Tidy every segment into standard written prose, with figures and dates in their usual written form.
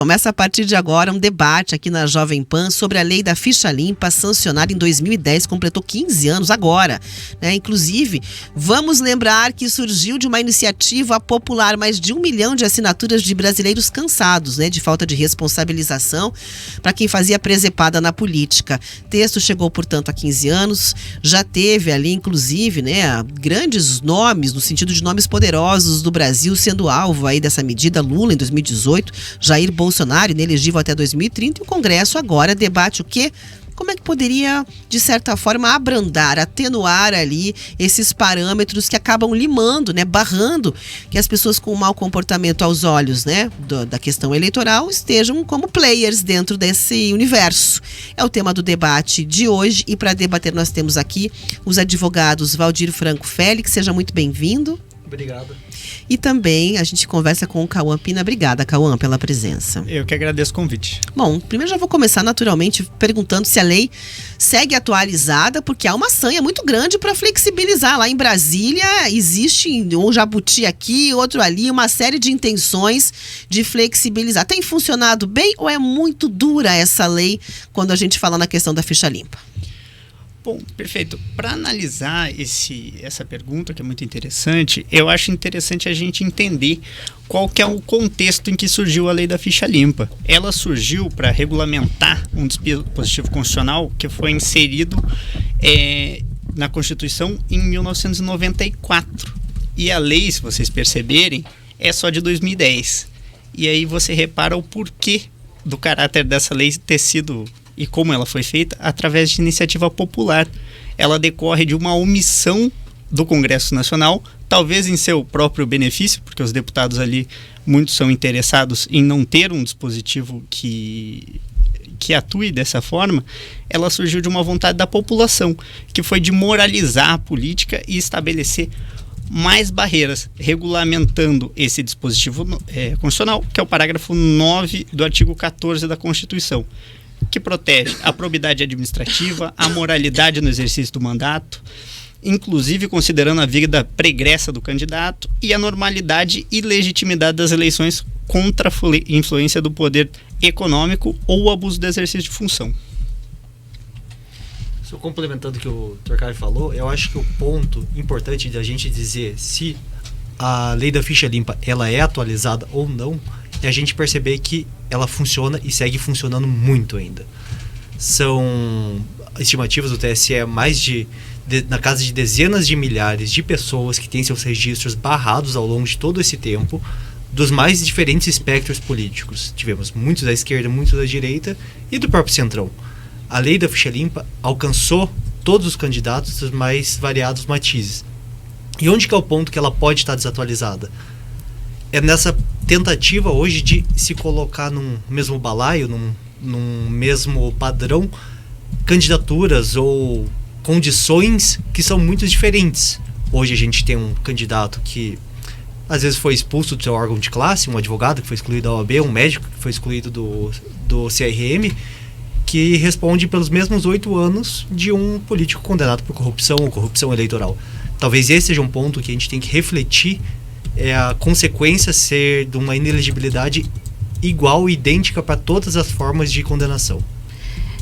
Começa a partir de agora um debate aqui na Jovem Pan sobre a lei da ficha limpa, sancionada em 2010, completou 15 anos agora, né? Inclusive, vamos lembrar que surgiu de uma iniciativa popular, mais de 1 milhão de assinaturas de brasileiros cansados, né, de falta de responsabilização para quem fazia presepada na política. O texto chegou, portanto, há 15 anos, já teve ali, inclusive, né, grandes nomes, no sentido de nomes poderosos do Brasil sendo alvo aí dessa medida. Lula em 2018, Jair Bolsonaro inelegível até 2030, e o Congresso agora debate o quê? Como é que poderia, de certa forma, abrandar, atenuar ali esses parâmetros que acabam limando, né, barrando que as pessoas com mau comportamento aos olhos, né, da questão eleitoral estejam como players dentro desse universo. É o tema do debate de hoje, e para debater nós temos aqui os advogados Valdir Franco Félix. Seja muito bem-vindo. Obrigado. E também a gente conversa com o Cauã Pina. Obrigada, Cauã, pela presença. Eu que agradeço o convite. Bom, primeiro já vou começar naturalmente perguntando se a lei segue atualizada, porque há uma sanha muito grande para flexibilizar. Lá em Brasília existe um jabuti aqui, outro ali, uma série de intenções de flexibilizar. Tem funcionado bem ou é muito dura essa lei quando a gente fala na questão da ficha limpa? Bom, perfeito. Para analisar essa pergunta, que é muito interessante, eu acho interessante a gente entender qual que é o contexto em que surgiu a lei da ficha limpa. Ela surgiu para regulamentar um dispositivo constitucional que foi inserido na Constituição em 1994. E a lei, se vocês perceberem, é só de 2010. E aí você repara o porquê do caráter dessa lei ter sido, e como ela foi feita, através de iniciativa popular. Ela decorre de uma omissão do Congresso Nacional, talvez em seu próprio benefício, porque os deputados ali, muitos são interessados em não ter um dispositivo que atue dessa forma. Ela surgiu de uma vontade da população, que foi de moralizar a política e estabelecer mais barreiras, regulamentando esse dispositivo constitucional, que é o parágrafo 9 do artigo 14 da Constituição, que protege a probidade administrativa, a moralidade no exercício do mandato, inclusive considerando a vida pregressa do candidato, e a normalidade e legitimidade das eleições contra a influência do poder econômico ou o abuso do exercício de função. Só complementando o que o Dr. Caio falou, eu acho que o ponto importante da gente dizer se a lei da ficha limpa ela é atualizada ou não, é a gente perceber que ela funciona e segue funcionando muito ainda. São estimativas do TSE, na casa de dezenas de milhares de pessoas que têm seus registros barrados ao longo de todo esse tempo, dos mais diferentes espectros políticos. Tivemos muitos da esquerda, muitos da direita e do próprio centrão. A lei da ficha limpa alcançou todos os candidatos dos mais variados matizes. E onde que é o ponto que ela pode estar desatualizada? É nessa tentativa hoje de se colocar num mesmo balaio, num mesmo padrão, candidaturas ou condições que são muito diferentes. Hoje a gente tem um candidato que às vezes foi expulso do seu órgão de classe, um advogado que foi excluído da OAB, um médico que foi excluído do CRM, que responde pelos mesmos 8 anos de um político condenado por corrupção ou corrupção eleitoral. Talvez esse seja um ponto que a gente tem que refletir, a consequência ser de uma inelegibilidade igual e idêntica para todas as formas de condenação.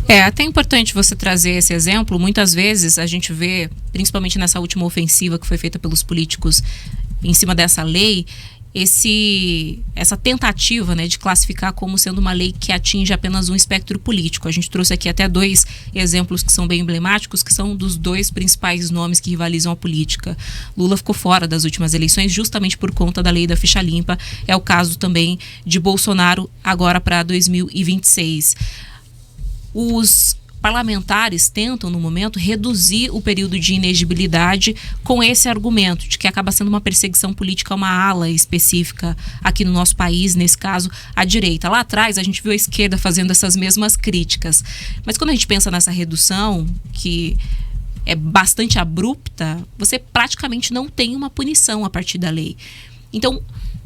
É até importante você trazer esse exemplo. Muitas vezes a gente vê, principalmente nessa última ofensiva que foi feita pelos políticos em cima dessa lei, essa tentativa, né, de classificar como sendo uma lei que atinge apenas um espectro político. A gente trouxe aqui até 2 exemplos que são bem emblemáticos, que são dos 2 principais nomes que rivalizam a política. Lula ficou fora das últimas eleições justamente por conta da lei da ficha limpa. É o caso também de Bolsonaro agora para 2026. Os parlamentares tentam, no momento, reduzir o período de inegibilidade com esse argumento de que acaba sendo uma perseguição política a uma ala específica aqui no nosso país, nesse caso, a direita. Lá atrás, a gente viu a esquerda fazendo essas mesmas críticas. Mas quando a gente pensa nessa redução, que é bastante abrupta, você praticamente não tem uma punição a partir da lei. Então,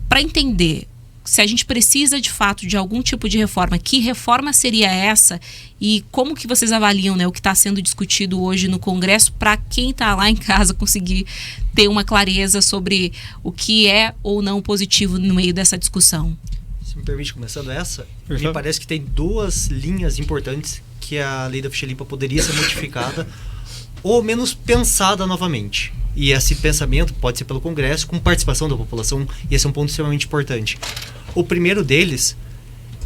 para entender se a gente precisa de fato de algum tipo de reforma, que reforma seria essa e como que vocês avaliam, né, o que está sendo discutido hoje no Congresso, para quem está lá em casa conseguir ter uma clareza sobre o que é ou não positivo no meio dessa discussão? Se me permite, começando essa, Por me favor. parece que tem duas linhas importantes que a lei da ficha limpa poderia ser modificada ou ao menos pensada novamente. E esse pensamento pode ser pelo Congresso, com participação da população, e esse é um ponto extremamente importante. O primeiro deles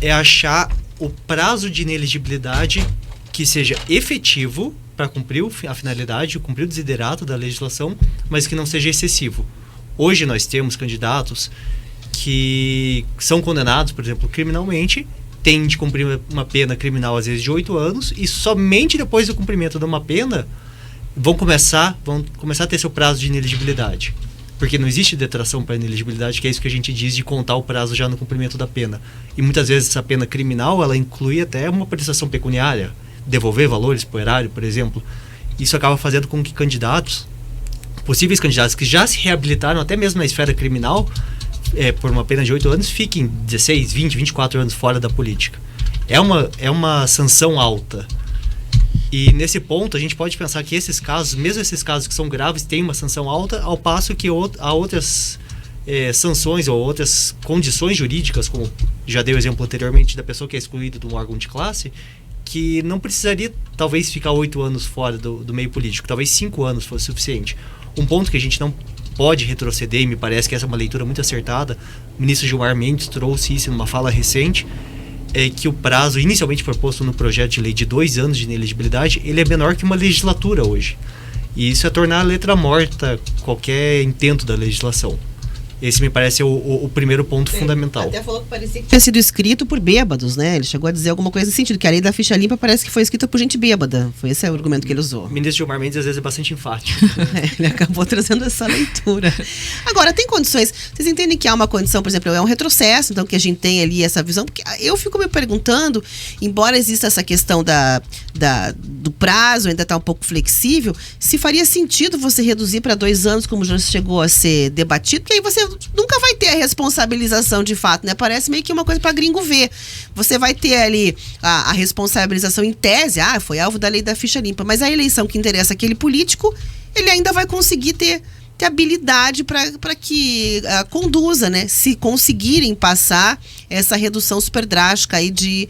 é achar o prazo de inelegibilidade que seja efetivo para cumprir a finalidade, cumprir o desiderato da legislação, mas que não seja excessivo. Hoje nós temos candidatos que são condenados, por exemplo, criminalmente, têm de cumprir uma pena criminal às vezes de 8 anos, e somente depois do cumprimento de uma pena vão começar a ter seu prazo de inelegibilidade. Porque não existe detração para inelegibilidade, que é isso que a gente diz de contar o prazo já no cumprimento da pena. E muitas vezes essa pena criminal, ela inclui até uma prestação pecuniária, devolver valores para o erário, por exemplo. Isso acaba fazendo com que possíveis candidatos que já se reabilitaram até mesmo na esfera criminal, por uma pena de 8 anos, fiquem 16, 20, 24 anos fora da política. É uma sanção alta. E nesse ponto a gente pode pensar que esses casos, mesmo esses casos que são graves, têm uma sanção alta, ao passo que há outras sanções ou outras condições jurídicas, como já dei o exemplo anteriormente da pessoa que é excluída de um órgão de classe, que não precisaria talvez ficar 8 anos fora do meio político, talvez 5 anos fosse suficiente. Um ponto que a gente não pode retroceder, e me parece que essa é uma leitura muito acertada, o ministro Gilmar Mendes trouxe isso numa fala recente, é que o prazo inicialmente proposto no projeto de lei de 2 anos de inelegibilidade, ele é menor que uma legislatura hoje. E isso é tornar a letra morta qualquer intento da legislação. Esse me parece o primeiro ponto fundamental. Até falou que parecia que tinha sido escrito por bêbados, né? Ele chegou a dizer alguma coisa nesse sentido, que a lei da ficha limpa parece que foi escrita por gente bêbada. Foi esse o argumento que ele usou. O ministro Gilmar Mendes às vezes é bastante enfático. Ele acabou trazendo essa leitura. Agora, tem condições, vocês entendem que há uma condição, por exemplo, é um retrocesso, então que a gente tem ali essa visão, porque eu fico me perguntando, embora exista essa questão do prazo, ainda está um pouco flexível, se faria sentido você reduzir para 2 anos, como já chegou a ser debatido, porque aí você nunca vai ter a responsabilização de fato, né? Parece meio que uma coisa para gringo ver. Você vai ter ali a responsabilização em tese, foi alvo da lei da ficha limpa, mas a eleição que interessa aquele político, ele ainda vai conseguir ter habilidade para que conduza, né? Se conseguirem passar essa redução super drástica aí de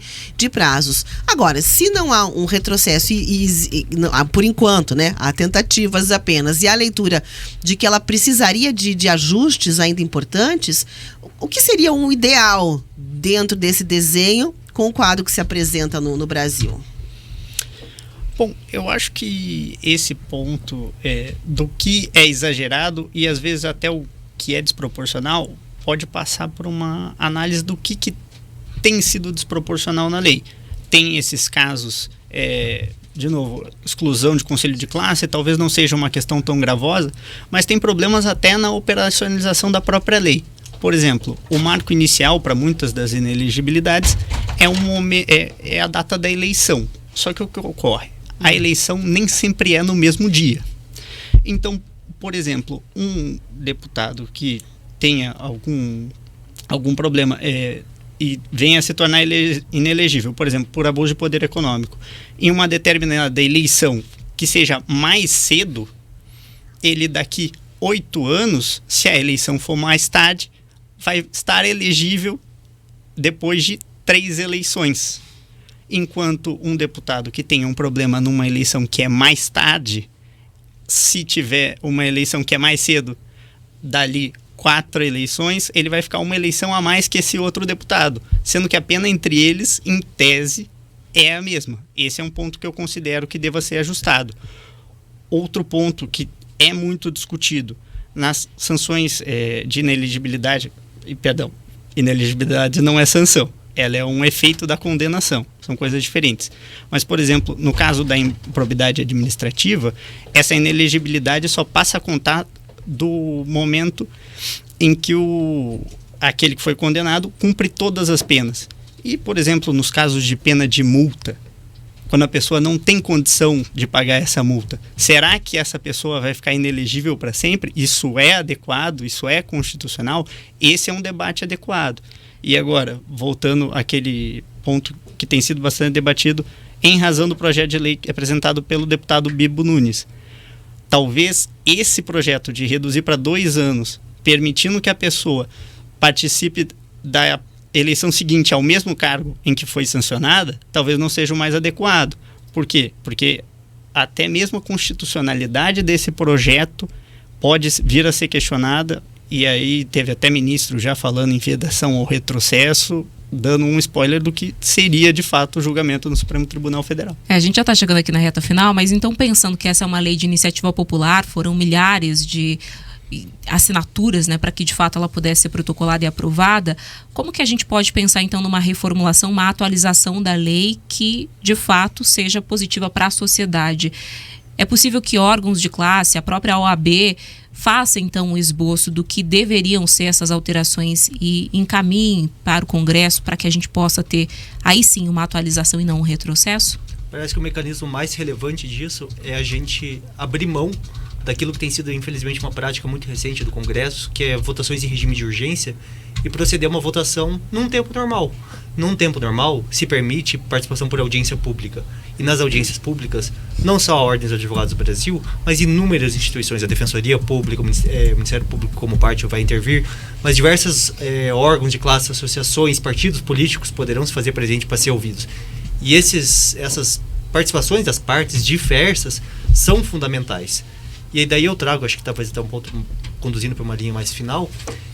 prazos. Agora, se não há um retrocesso por enquanto, né? Há tentativas apenas e a leitura de que ela precisaria de ajustes ainda importantes, o que seria um ideal dentro desse desenho com o quadro que se apresenta no Brasil? Bom, eu acho que esse ponto do que é exagerado e às vezes até o que é desproporcional pode passar por uma análise do que tem sido desproporcional na lei. Tem esses casos, de novo, exclusão de conselho de classe, talvez não seja uma questão tão gravosa, mas tem problemas até na operacionalização da própria lei. Por exemplo, o marco inicial para muitas das inelegibilidades é a data da eleição. Só que o que ocorre? A eleição nem sempre é no mesmo dia. Então, por exemplo, um deputado que tenha algum problema e venha a se tornar inelegível, por exemplo, por abuso de poder econômico, em uma determinada eleição que seja mais cedo, ele daqui 8 anos, se a eleição for mais tarde, vai estar elegível depois de 3 eleições. Enquanto um deputado que tenha um problema numa eleição que é mais tarde, se tiver uma eleição que é mais cedo, dali 4 eleições, ele vai ficar uma eleição a mais que esse outro deputado, sendo que a pena entre eles, em tese, é a mesma. Esse é um ponto que eu considero que deva ser ajustado. Outro ponto que é muito discutido nas sanções de inelegibilidade, inelegibilidade não é sanção, ela é um efeito da condenação, são coisas diferentes. Mas, por exemplo, no caso da improbidade administrativa, essa inelegibilidade só passa a contar do momento em que aquele que foi condenado cumpre todas as penas. E, por exemplo, nos casos de pena de multa, quando a pessoa não tem condição de pagar essa multa, será que essa pessoa vai ficar inelegível para sempre? Isso é adequado? Isso é constitucional? Esse é um debate adequado. E agora, voltando àquele ponto que tem sido bastante debatido, em razão do projeto de lei apresentado pelo deputado Bibo Nunes. Talvez esse projeto de reduzir para 2 anos, permitindo que a pessoa participe da eleição seguinte ao mesmo cargo em que foi sancionada, talvez não seja o mais adequado. Por quê? Porque até mesmo a constitucionalidade desse projeto pode vir a ser questionada, e aí teve até ministro já falando em vedação ao retrocesso, dando um spoiler do que seria de fato o julgamento no Supremo Tribunal Federal. A gente já está chegando aqui na reta final, mas então pensando que essa é uma lei de iniciativa popular, foram milhares de assinaturas, né, para que de fato ela pudesse ser protocolada e aprovada, como que a gente pode pensar então numa reformulação, uma atualização da lei que de fato seja positiva para a sociedade? É possível que órgãos de classe, a própria OAB, faça então um esboço do que deveriam ser essas alterações e encaminhem para o Congresso para que a gente possa ter aí sim uma atualização e não um retrocesso? Parece que o mecanismo mais relevante disso é a gente abrir mão daquilo que tem sido, infelizmente, uma prática muito recente do Congresso, que é votações em regime de urgência, e proceder a uma votação num tempo normal. Num tempo normal, se permite participação por audiência pública. E nas audiências públicas, não só a Ordem dos Advogados do Brasil, mas inúmeras instituições, a Defensoria Pública, o Ministério Público como parte vai intervir, mas diversos órgãos de classe, associações, partidos políticos poderão se fazer presente para ser ouvidos. E essas participações das partes diversas são fundamentais. E aí daí eu trago, acho que talvez até um ponto conduzindo para uma linha mais final,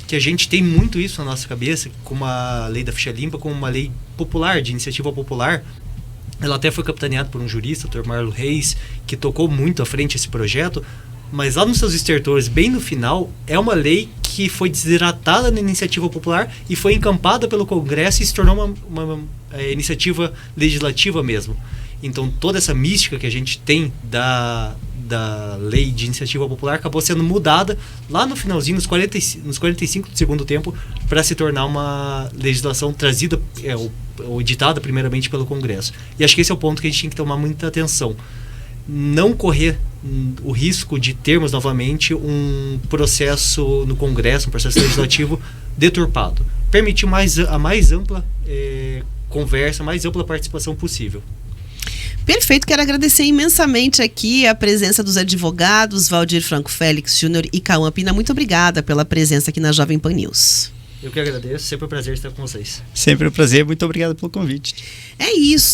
que a gente tem muito isso na nossa cabeça, como a lei da ficha limpa, como uma lei popular, de iniciativa popular. Ela até foi capitaneada por um jurista, o Dr. Marlo Reis, que tocou muito à frente esse projeto, mas lá nos seus estertores, bem no final, é uma lei que foi desidratada na iniciativa popular e foi encampada pelo Congresso e se tornou uma iniciativa legislativa mesmo. Então toda essa mística que a gente tem da lei de iniciativa popular acabou sendo mudada lá no finalzinho, nos 45 do segundo tempo, para se tornar uma legislação trazida ou editada primeiramente pelo Congresso. E acho que esse é o ponto que a gente tem que tomar muita atenção. Não correr o risco de termos novamente um processo no Congresso, um processo legislativo deturpado. Permitir a mais ampla conversa, a mais ampla participação possível. Perfeito, quero agradecer imensamente aqui a presença dos advogados Valdir Franco Félix Júnior e Cauã Pina. Muito obrigada pela presença aqui na Jovem Pan News. Eu que agradeço, sempre um prazer estar com vocês. Sempre um prazer, muito obrigado pelo convite. É isso.